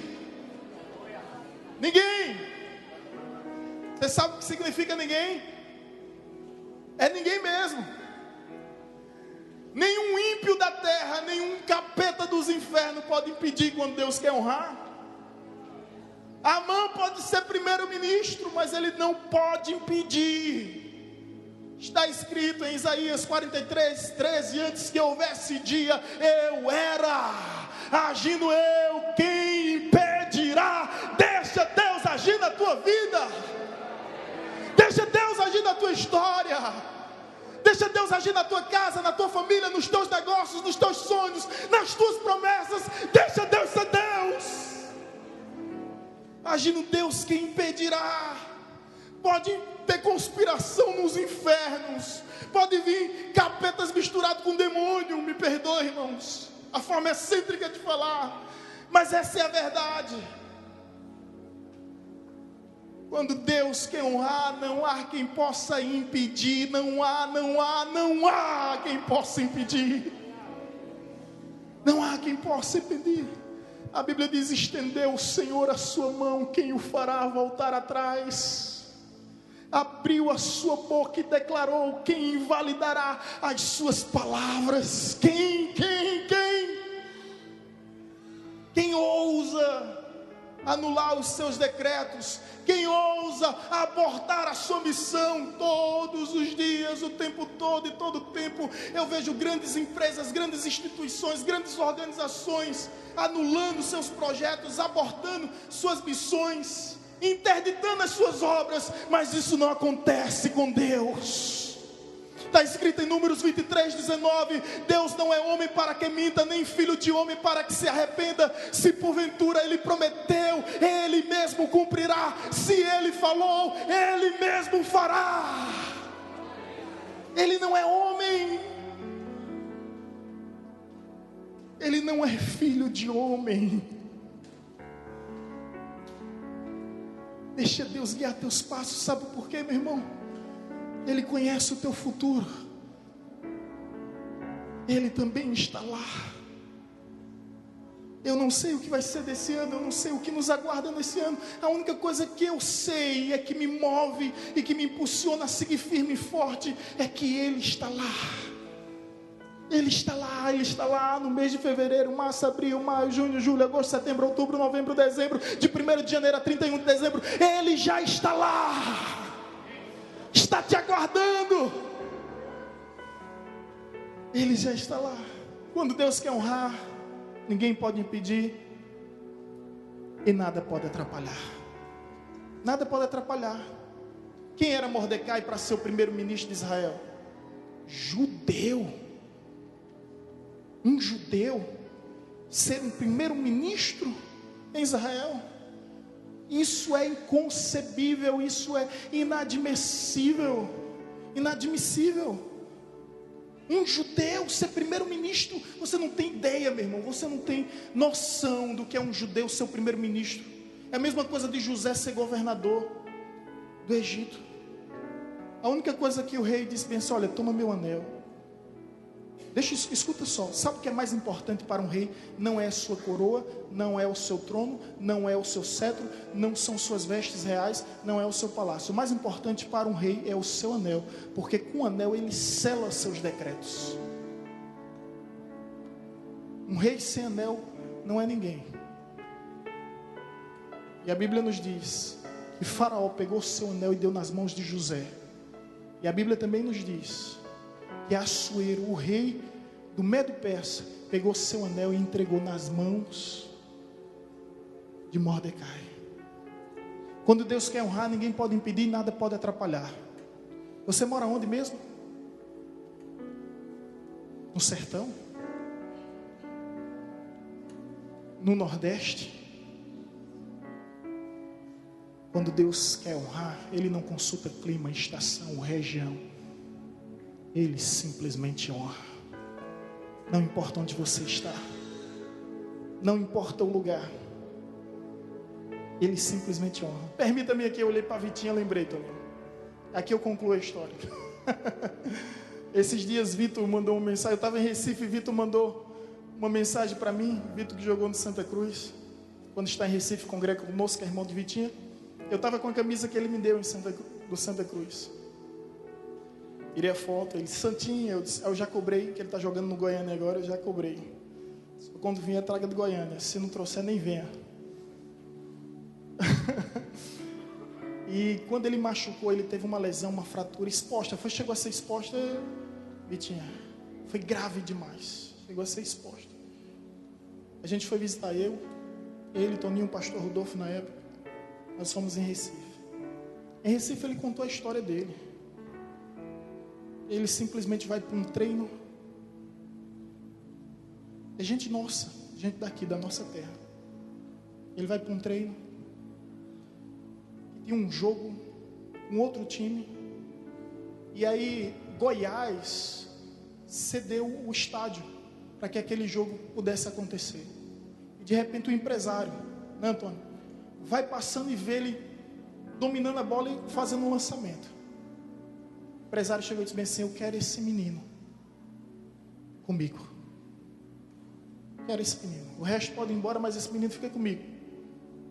Ninguém. Você sabe o que significa ninguém? É ninguém mesmo. Nenhum ímpio da terra, nenhum capeta dos infernos pode impedir quando Deus quer honrar. Amã pode ser primeiro-ministro, mas ele não pode impedir. Está escrito em Isaías 43, 13: antes que houvesse dia, eu era, agindo eu, quem impedirá? Deixa Deus agir na tua vida. Deixa Deus agir na tua história. Deixa Deus agir na tua casa, na tua família, nos teus negócios, nos teus sonhos, nas tuas promessas. Deixa Deus ser Deus. Agindo Deus, quem impedirá? Pode ter conspiração nos infernos, pode vir capetas misturados com demônio. Me perdoe, irmãos, a forma excêntrica de falar, mas essa é a verdade. Quando Deus quer honrar, não há quem possa impedir. Não há quem possa impedir. Não há quem possa impedir. A Bíblia diz: estendeu o Senhor a sua mão, quem o fará voltar atrás? Abriu a sua boca e declarou, quem invalidará as suas palavras? Quem ousa anular os seus decretos? Quem ousa abortar a sua missão? Todos os dias, o tempo todo e todo o tempo, eu vejo grandes empresas, grandes instituições, grandes organizações anulando seus projetos, abortando suas missões, interditando as suas obras. Mas isso não acontece com Deus. Está escrito em Números 23, 19: Deus não é homem para que minta, nem filho de homem para que se arrependa. Se porventura Ele prometeu, Ele mesmo cumprirá. Se Ele falou, Ele mesmo fará. Ele não é homem. Ele não é filho de homem. Deixa Deus guiar teus passos. Sabe por quê, meu irmão? Ele conhece o teu futuro. Ele também está lá. Eu não sei o que vai ser desse ano, eu não sei o que nos aguarda nesse ano. A única coisa que eu sei, é que me move e que me impulsiona a seguir firme e forte, é que Ele está lá. Ele está lá, Ele está lá no mês de fevereiro, março, abril, maio, junho, julho, agosto, setembro, outubro, novembro, dezembro, de 1º de janeiro a 31 de dezembro. Ele já está lá. Está te aguardando. Ele já está lá. Quando Deus quer honrar, ninguém pode impedir e nada pode atrapalhar. Nada pode atrapalhar. Quem era Mordecai para ser o primeiro-ministro de Israel? Judeu. Um judeu ser um primeiro-ministro em Israel. Isso é inconcebível, isso é inadmissível. Inadmissível. Um judeu ser primeiro-ministro, você não tem ideia, meu irmão, você não tem noção do que é um judeu ser o primeiro-ministro. É a mesma coisa de José ser governador do Egito. A única coisa que o rei disse bem assim: olha, toma meu anel. Escuta só, sabe o que é mais importante para um rei? Não é a sua coroa, não é o seu trono, não é o seu cetro, não são suas vestes reais, não é o seu palácio. O mais importante para um rei é o seu anel, porque com o anel ele sela seus decretos. Um rei sem anel não é ninguém. E a Bíblia nos diz que Faraó pegou seu anel e deu nas mãos de José. E a Bíblia também nos diz que Assuero, o rei do Medo-Persa, pegou seu anel e entregou nas mãos de Mordecai. Quando Deus quer honrar, ninguém pode impedir, nada pode atrapalhar. Você mora onde mesmo? No sertão? No Nordeste? Quando Deus quer honrar, Ele não consulta clima, estação, região. Ele simplesmente honra. Não importa onde você está, não importa o lugar, Ele simplesmente honra. Permita-me aqui, eu olhei para a Vitinha, lembrei também. Aqui eu concluo a história. Esses dias Vitor mandou uma mensagem. Eu estava em Recife e Vitor mandou uma mensagem para mim. Vitor que jogou no Santa Cruz. Quando está em Recife, congrega conosco, que é irmão de Vitinha. Eu estava com a camisa que ele me deu do Santa Cruz. Irei a foto, ele Santinho, eu já cobrei, que ele está jogando no Goiânia agora, eu já cobrei. Quando vier, traga do Goiânia. Se não trouxer, nem venha. E quando ele machucou, ele teve uma lesão, uma fratura exposta. Chegou a ser exposta, Vitinha. Foi grave demais. Chegou a ser exposta. A gente foi visitar ele, Toninho, o pastor Rodolfo na época. Nós fomos em Recife. Em Recife ele contou a história dele. Ele simplesmente vai para um treino. É gente nossa, gente daqui, da nossa terra. Ele vai para um treino. E tem um jogo, um outro time. E aí Goiás cedeu o estádio para que aquele jogo pudesse acontecer. E de repente o empresário, né, Antônio, vai passando e vê ele dominando a bola e fazendo um lançamento. O empresário chegou e disse bem assim: eu quero esse menino comigo. Quero esse menino. O resto pode ir embora, mas esse menino fica comigo.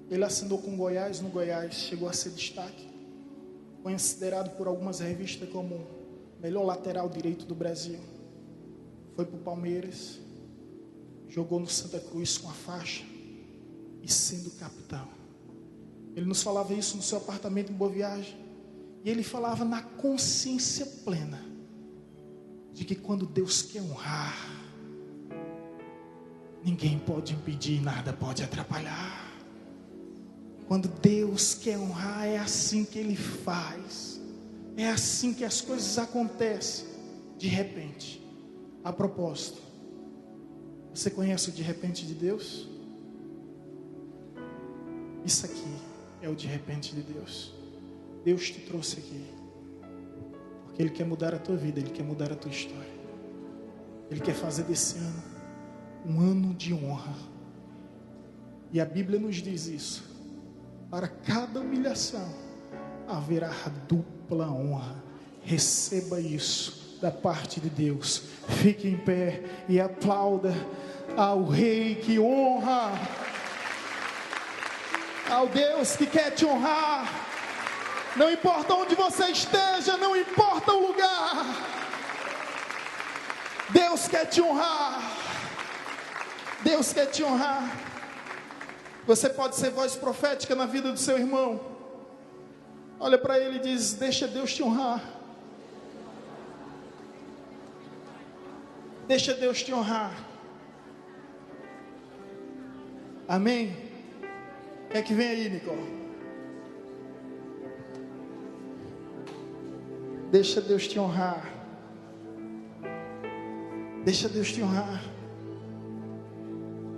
Ele assinou com o Goiás. No Goiás chegou a ser destaque. Considerado por algumas revistas como o melhor lateral direito do Brasil. Foi para o Palmeiras. Jogou no Santa Cruz com a faixa. E sendo capitão. Ele nos falava isso no seu apartamento em Boa Viagem. E ele falava na consciência plena de que quando Deus quer honrar, ninguém pode impedir, nada pode atrapalhar. Quando Deus quer honrar, é assim que Ele faz. É assim que as coisas acontecem. De repente. A propósito, você conhece o de repente de Deus? Isso aqui é o de repente de Deus. Deus te trouxe aqui porque Ele quer mudar a tua vida, Ele quer mudar a tua história. Ele quer fazer desse ano um ano de honra. E a Bíblia nos diz isso: para cada humilhação haverá dupla honra. Receba isso da parte de Deus. Fique em pé e aplauda ao Rei que honra, ao Deus que quer te honrar. Não importa onde você esteja, não importa o lugar, Deus quer te honrar. Deus quer te honrar. Você pode ser voz profética na vida do seu irmão. Olha para ele e diz: deixa Deus te honrar. Deixa Deus te honrar. Amém? Quer que vem aí, Nicole? Deixa Deus te honrar. Deixa Deus te honrar.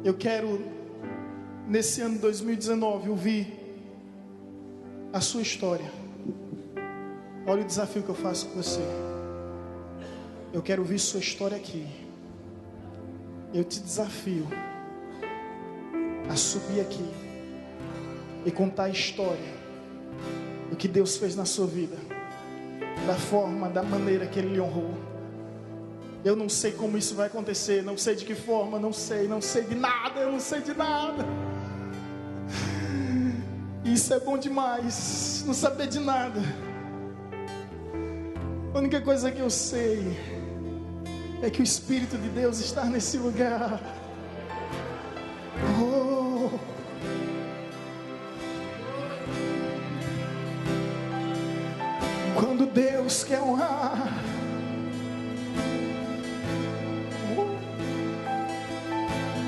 Eu quero, nesse ano de 2019, ouvir a sua história. Olha o desafio que eu faço com você. Eu quero ouvir sua história aqui. Eu te desafio a subir aqui e contar a história do que Deus fez na sua vida, da forma, da maneira que Ele lhe honrou. Eu não sei como isso vai acontecer, não sei de que forma, não sei de nada, eu não sei de nada. Isso é bom demais, não saber de nada. A única coisa que eu sei é que o Espírito de Deus está nesse lugar. Oh. Quando Deus quer honrar,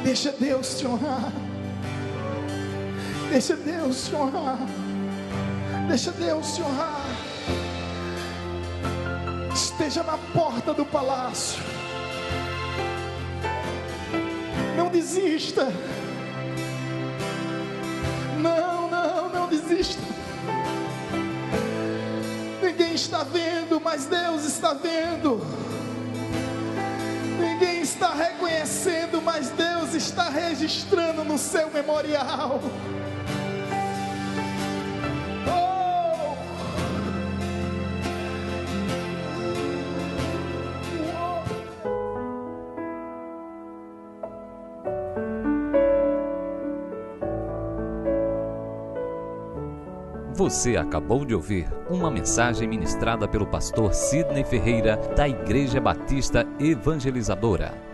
deixa Deus te honrar. Deixa Deus te honrar. Deixa Deus te honrar. Esteja na porta do palácio. Não desista. Não desista. Ninguém está vendo, mas Deus está vendo. Ninguém está reconhecendo, mas Deus está registrando no seu memorial. Você acabou de ouvir uma mensagem ministrada pelo pastor Sidney Ferreira, da Igreja Batista Evangelizadora.